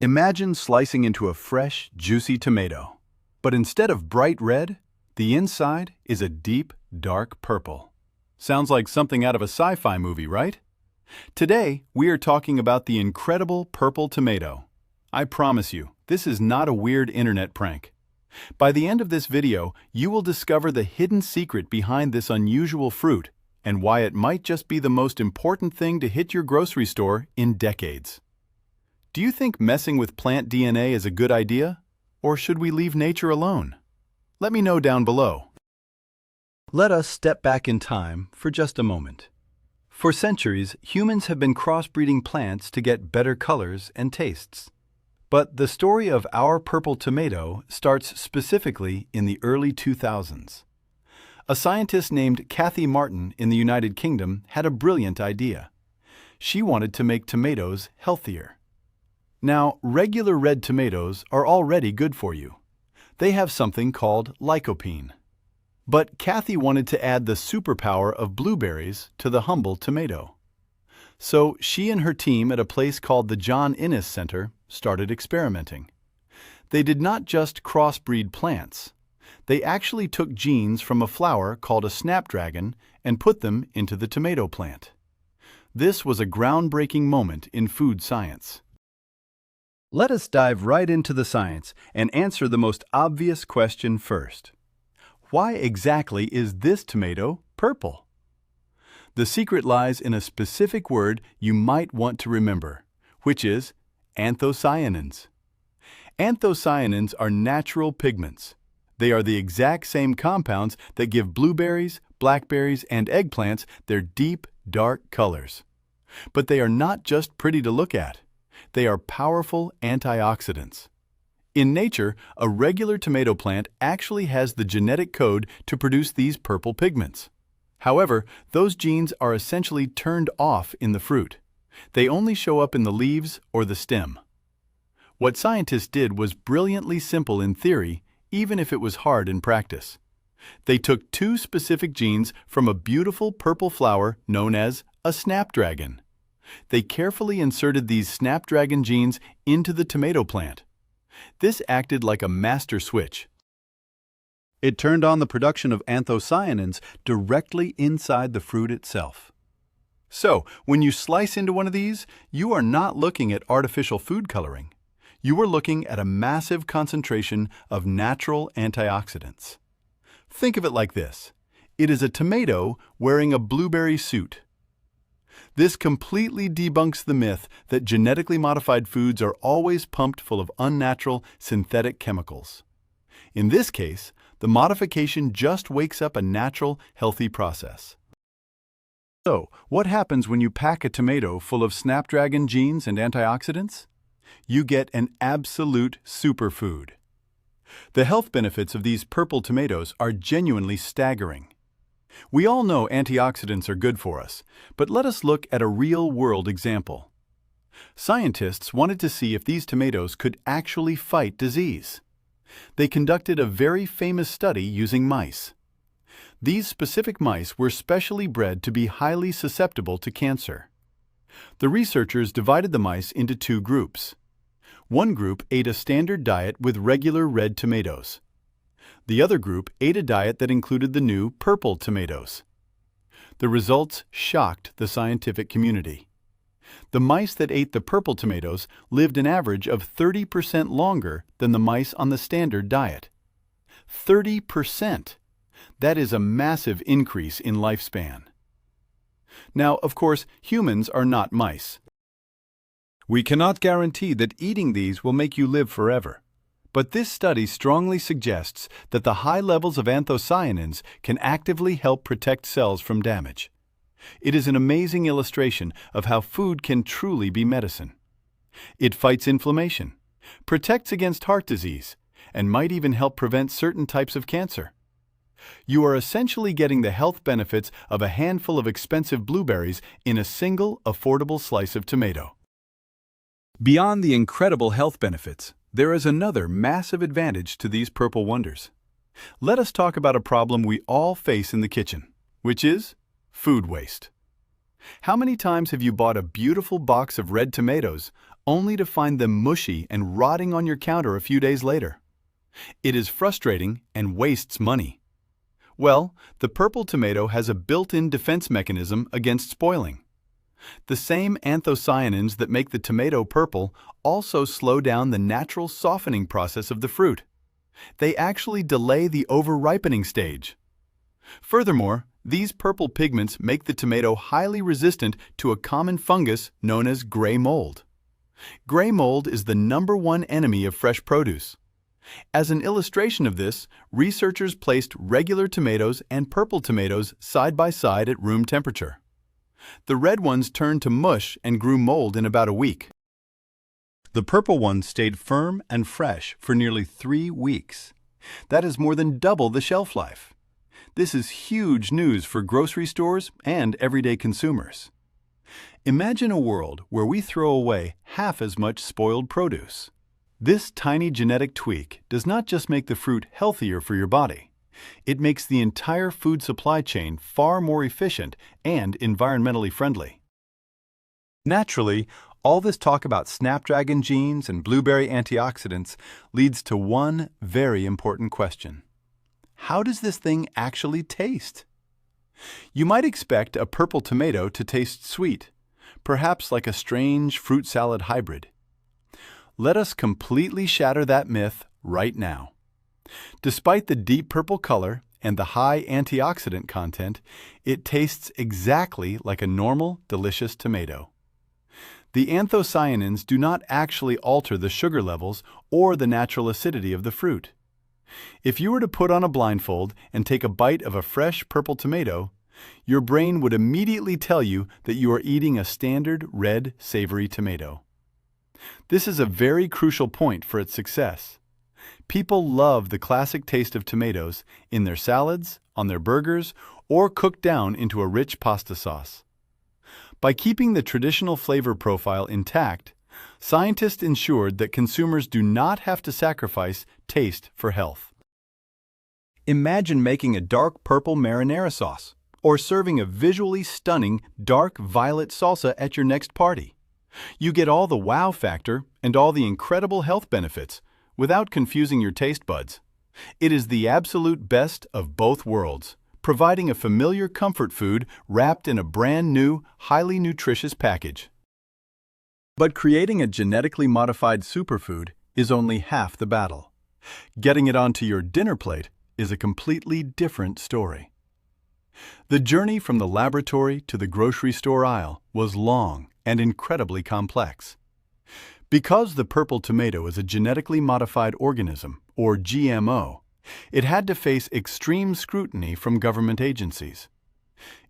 Imagine slicing into a fresh, juicy tomato. But instead of bright red, the inside is a deep, dark purple. Sounds like something out of a sci-fi movie, right? Today, we are talking about the incredible purple tomato. I promise you, this is not a weird internet prank. By the end of this video, you will discover the hidden secret behind this unusual fruit and why it might just be the most important thing to hit your grocery store in decades. Do you think messing with plant DNA is a good idea? Or should we leave nature alone? Let me know down below. Let us step back in time for just a moment. For centuries, humans have been crossbreeding plants to get better colors and tastes. But the story of our purple tomato starts specifically in the early 2000s. A scientist named Kathy Martin in the United Kingdom had a brilliant idea. She wanted to make tomatoes healthier. Now, regular red tomatoes are already good for you. They have something called lycopene. But Kathy wanted to add the superpower of blueberries to the humble tomato. So she and her team at a place called the John Innes Center started experimenting. They did not just crossbreed plants. They actually took genes from a flower called a snapdragon and put them into the tomato plant. This was a groundbreaking moment in food science. Let us dive right into the science and answer the most obvious question first. Why exactly is this tomato purple? The secret lies in a specific word you might want to remember, which is anthocyanins. Anthocyanins are natural pigments. They are the exact same compounds that give blueberries, blackberries, and eggplants their deep, dark colors. But they are not just pretty to look at. They are powerful antioxidants. In nature, a regular tomato plant actually has the genetic code to produce these purple pigments. However, those genes are essentially turned off in the fruit. They only show up in the leaves or the stem. What scientists did was brilliantly simple in theory, even if it was hard in practice. They took two specific genes from a beautiful purple flower known as a snapdragon. They carefully inserted these snapdragon genes into the tomato plant. This acted like a master switch. It turned on the production of anthocyanins directly inside the fruit itself. So, when you slice into one of these, you are not looking at artificial food coloring. You are looking at a massive concentration of natural antioxidants. Think of it like this. It is a tomato wearing a blueberry suit. This completely debunks the myth that genetically modified foods are always pumped full of unnatural, synthetic chemicals. In this case, the modification just wakes up a natural, healthy process. So, what happens when you pack a tomato full of snapdragon genes and antioxidants? You get an absolute superfood. The health benefits of these purple tomatoes are genuinely staggering. We all know antioxidants are good for us, but let us look at a real-world example. Scientists wanted to see if these tomatoes could actually fight disease. They conducted a very famous study using mice. These specific mice were specially bred to be highly susceptible to cancer. The researchers divided the mice into two groups. One group ate a standard diet with regular red tomatoes. The other group ate a diet that included the new purple tomatoes. The results shocked the scientific community. The mice that ate the purple tomatoes lived an average of 30% longer than the mice on the standard diet. 30%! That is a massive increase in lifespan. Now, of course, humans are not mice. We cannot guarantee that eating these will make you live forever. But this study strongly suggests that the high levels of anthocyanins can actively help protect cells from damage. It is an amazing illustration of how food can truly be medicine. It fights inflammation, protects against heart disease, and might even help prevent certain types of cancer. You are essentially getting the health benefits of a handful of expensive blueberries in a single, affordable slice of tomato. Beyond the incredible health benefits, there is another massive advantage to these purple wonders. Let us talk about a problem we all face in the kitchen, which is food waste. How many times have you bought a beautiful box of red tomatoes only to find them mushy and rotting on your counter a few days later. It is frustrating and wastes money. Well, the purple tomato has a built-in defense mechanism against spoiling. The same anthocyanins that make the tomato purple also slow down the natural softening process of the fruit. They actually delay the over-ripening stage. Furthermore, these purple pigments make the tomato highly resistant to a common fungus known as gray mold. Gray mold is the #1 enemy of fresh produce. As an illustration of this, researchers placed regular tomatoes and purple tomatoes side by side at room temperature. The red ones turned to mush and grew mold in about a week. The purple ones stayed firm and fresh for nearly 3 weeks. That is more than double the shelf life. This is huge news for grocery stores and everyday consumers. Imagine a world where we throw away half as much spoiled produce. This tiny genetic tweak does not just make the fruit healthier for your body. It makes the entire food supply chain far more efficient and environmentally friendly. Naturally, all this talk about snapdragon genes and blueberry antioxidants leads to one very important question. How does this thing actually taste? You might expect a purple tomato to taste sweet, perhaps like a strange fruit salad hybrid. Let us completely shatter that myth right now. Despite the deep purple color and the high antioxidant content, it tastes exactly like a normal, delicious tomato. The anthocyanins do not actually alter the sugar levels or the natural acidity of the fruit. If you were to put on a blindfold and take a bite of a fresh purple tomato, your brain would immediately tell you that you are eating a standard red, savory tomato. This is a very crucial point for its success. People love the classic taste of tomatoes in their salads, on their burgers, or cooked down into a rich pasta sauce. By keeping the traditional flavor profile intact, scientists ensured that consumers do not have to sacrifice taste for health. Imagine making a dark purple marinara sauce, or serving a visually stunning dark violet salsa at your next party. You get all the wow factor and all the incredible health benefits without confusing your taste buds. It is the absolute best of both worlds, providing a familiar comfort food wrapped in a brand new, highly nutritious package. But creating a genetically modified superfood is only half the battle. Getting it onto your dinner plate is a completely different story. The journey from the laboratory to the grocery store aisle was long and incredibly complex. Because the purple tomato is a genetically modified organism, or GMO, it had to face extreme scrutiny from government agencies.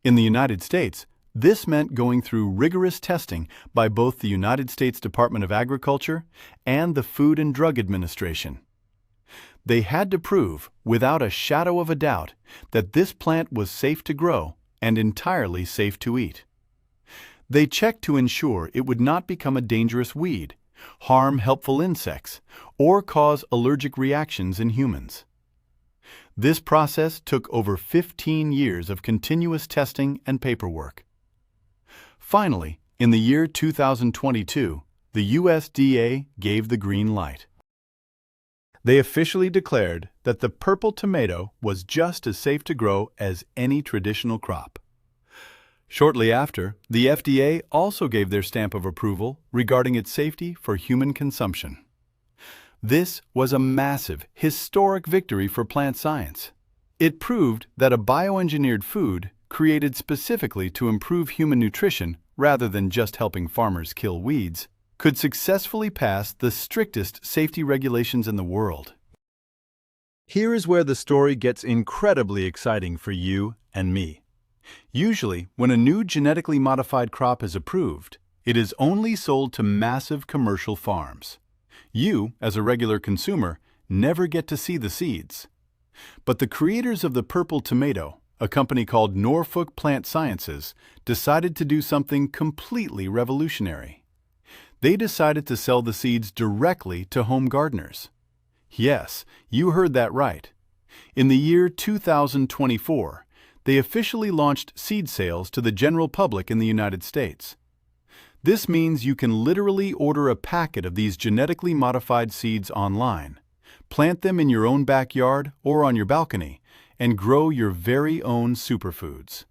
In the United States, this meant going through rigorous testing by both the United States Department of Agriculture and the Food and Drug Administration. They had to prove, without a shadow of a doubt, that this plant was safe to grow and entirely safe to eat. They checked to ensure it would not become a dangerous weed, harm helpful insects, or cause allergic reactions in humans. This process took over 15 years of continuous testing and paperwork. Finally, in the year 2022, the USDA gave the green light. They officially declared that the purple tomato was just as safe to grow as any traditional crop. Shortly after, the FDA also gave their stamp of approval regarding its safety for human consumption. This was a massive, historic victory for plant science. It proved that a bioengineered food, created specifically to improve human nutrition rather than just helping farmers kill weeds, could successfully pass the strictest safety regulations in the world. Here is where the story gets incredibly exciting for you and me. Usually, when a new genetically modified crop is approved, it is only sold to massive commercial farms. You, as a regular consumer, never get to see the seeds. But the creators of the purple tomato, a company called Norfolk Plant Sciences, decided to do something completely revolutionary. They decided to sell the seeds directly to home gardeners. Yes, you heard that right. In the year 2024, they officially launched seed sales to the general public in the United States. This means you can literally order a packet of these genetically modified seeds online, plant them in your own backyard or on your balcony, and grow your very own superfoods.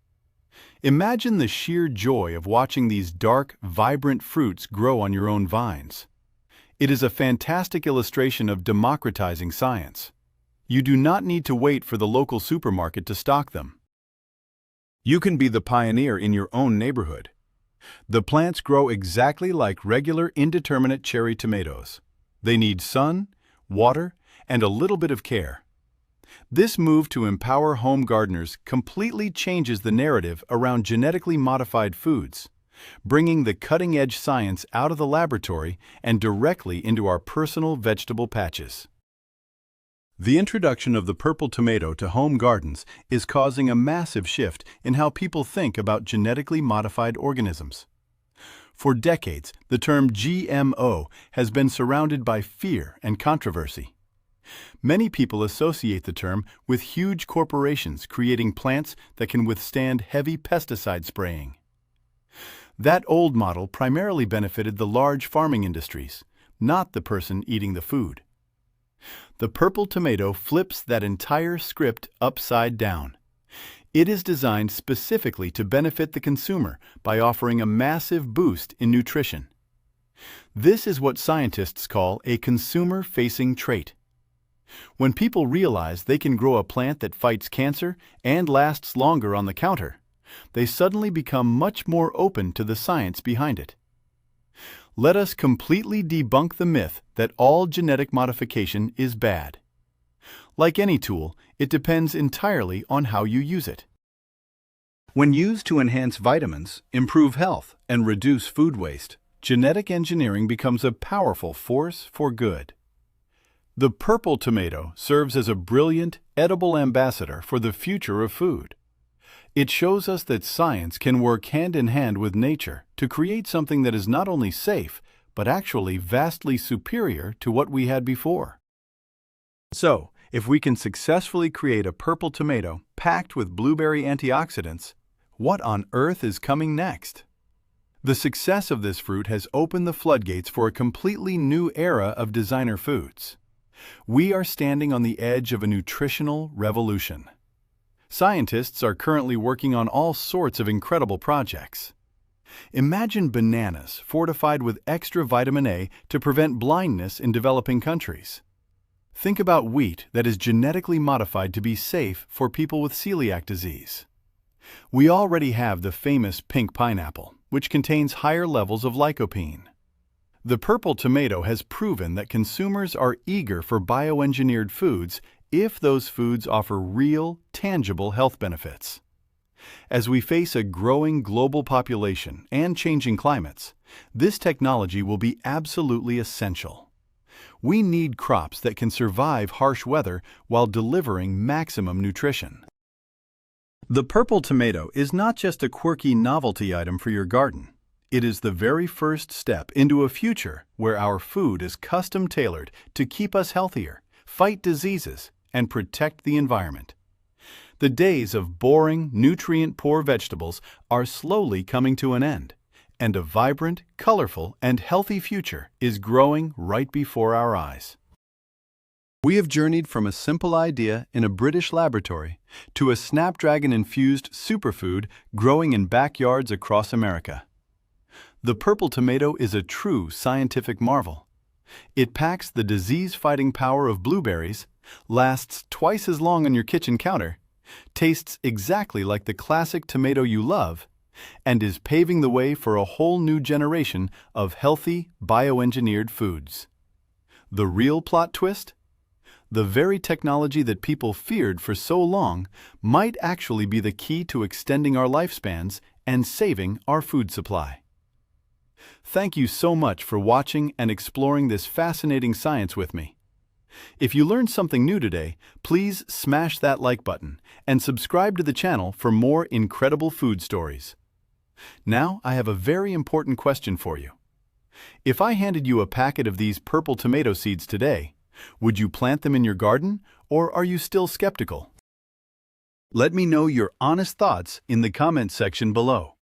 Imagine the sheer joy of watching these dark, vibrant fruits grow on your own vines. It is a fantastic illustration of democratizing science. You do not need to wait for the local supermarket to stock them. You can be the pioneer in your own neighborhood. The plants grow exactly like regular indeterminate cherry tomatoes. They need sun, water, and a little bit of care. This move to empower home gardeners completely changes the narrative around genetically modified foods, bringing the cutting-edge science out of the laboratory and directly into our personal vegetable patches. The introduction of the purple tomato to home gardens is causing a massive shift in how people think about genetically modified organisms. For decades, the term GMO has been surrounded by fear and controversy. Many people associate the term with huge corporations creating plants that can withstand heavy pesticide spraying. That old model primarily benefited the large farming industries, not the person eating the food. The purple tomato flips that entire script upside down. It is designed specifically to benefit the consumer by offering a massive boost in nutrition. This is what scientists call a consumer-facing trait. When people realize they can grow a plant that fights cancer and lasts longer on the counter, they suddenly become much more open to the science behind it. Let us completely debunk the myth that all genetic modification is bad. Like any tool, it depends entirely on how you use it. When used to enhance vitamins, improve health, and reduce food waste, genetic engineering becomes a powerful force for good. The purple tomato serves as a brilliant, edible ambassador for the future of food. It shows us that science can work hand in hand with nature to create something that is not only safe, but actually vastly superior to what we had before. So, if we can successfully create a purple tomato packed with blueberry antioxidants, what on earth is coming next? The success of this fruit has opened the floodgates for a completely new era of designer foods. We are standing on the edge of a nutritional revolution. Scientists are currently working on all sorts of incredible projects. Imagine bananas fortified with extra vitamin A to prevent blindness in developing countries. Think about wheat that is genetically modified to be safe for people with celiac disease. We already have the famous pink pineapple, which contains higher levels of lycopene. The purple tomato has proven that consumers are eager for bioengineered foods if those foods offer real, tangible health benefits. As we face a growing global population and changing climates, this technology will be absolutely essential. We need crops that can survive harsh weather while delivering maximum nutrition. The purple tomato is not just a quirky novelty item for your garden. It is the very first step into a future where our food is custom-tailored to keep us healthier, fight diseases, and protect the environment. The days of boring, nutrient-poor vegetables are slowly coming to an end, and a vibrant, colorful, and healthy future is growing right before our eyes. We have journeyed from a simple idea in a British laboratory to a snapdragon-infused superfood growing in backyards across America. The purple tomato is a true scientific marvel. It packs the disease-fighting power of blueberries, lasts twice as long on your kitchen counter, tastes exactly like the classic tomato you love, and is paving the way for a whole new generation of healthy, bioengineered foods. The real plot twist? The very technology that people feared for so long might actually be the key to extending our lifespans and saving our food supply. Thank you so much for watching and exploring this fascinating science with me. If you learned something new today, please smash that like button and subscribe to the channel for more incredible food stories. Now, I have a very important question for you. If I handed you a packet of these purple tomato seeds today, would you plant them in your garden, or are you still skeptical? Let me know your honest thoughts in the comments section below.